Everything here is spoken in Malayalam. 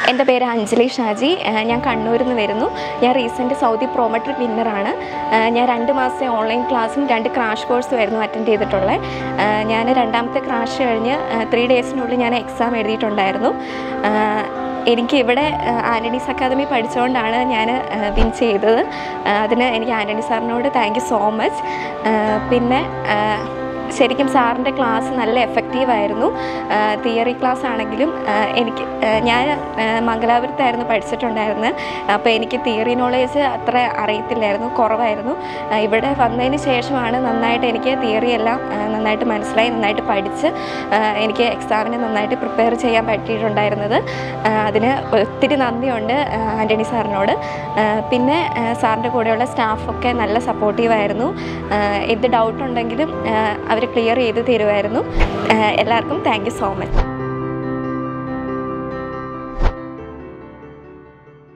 എൻ്റെ പേര് അഞ്ജലി ഷാജി. ഞാൻ കണ്ണൂരിൽ നിന്ന് വരുന്നു. ഞാൻ റീസെൻറ്റ് സൗദി പ്രോമെട്രിക് വിന്നറാണ്. ഞാൻ 2 മാസത്തെ ഓൺലൈൻ ക്ലാസ്സും 2 ക്രാഷ് കോഴ്സും ആയിരുന്നു അറ്റൻഡ് ചെയ്തിട്ടുള്ളത്. ഞാൻ രണ്ടാമത്തെ ക്രാഷ് കഴിഞ്ഞ് 3 ഡേയ്സിനുള്ളിൽ ഞാൻ എക്സാം എഴുതിയിട്ടുണ്ടായിരുന്നു. എനിക്ക് ഇവിടെ ആൻ്റണീസ് അക്കാദമി പഠിച്ചുകൊണ്ടാണ് ഞാൻ വിൻ ചെയ്തത്. അതിന് എനിക്ക് ആൻ്റണി സാറിനോട് താങ്ക് യു സോ മച്ച്. പിന്നെ ശരിക്കും സാറിൻ്റെ ക്ലാസ് നല്ല എഫക്റ്റീവായിരുന്നു. തിയറി ക്ലാസ് ആണെങ്കിലും ഞാൻ മംഗലാപുരത്തായിരുന്നു പഠിച്ചിട്ടുണ്ടായിരുന്നത്. അപ്പോൾ എനിക്ക് തിയറി നോളേജ് അത്ര അറിയത്തില്ലായിരുന്നു, കുറവായിരുന്നു. ഇവിടെ വന്നതിന് ശേഷമാണ് നന്നായിട്ട് എനിക്ക് തിയറി എല്ലാം നന്നായിട്ട് മനസ്സിലായി, നന്നായിട്ട് പഠിച്ച് എനിക്ക് എക്സാമിന് നന്നായിട്ട് പ്രിപ്പയർ ചെയ്യാൻ പറ്റിയിട്ടുണ്ടായിരുന്നത്. അതിന് ഒത്തിരി നന്ദിയുണ്ട് ആൻ്റണി സാറിനോട്. പിന്നെ സാറിൻ്റെ കൂടെയുള്ള സ്റ്റാഫൊക്കെ നല്ല സപ്പോർട്ടീവായിരുന്നു. എന്ത് ഡൗട്ട് ഉണ്ടെങ്കിലും അവർ ക്ലിയർ ചെയ്ത് തരുമായിരുന്നു. എല്ലാവർക്കും താങ്ക് യു സോ മച്ച്.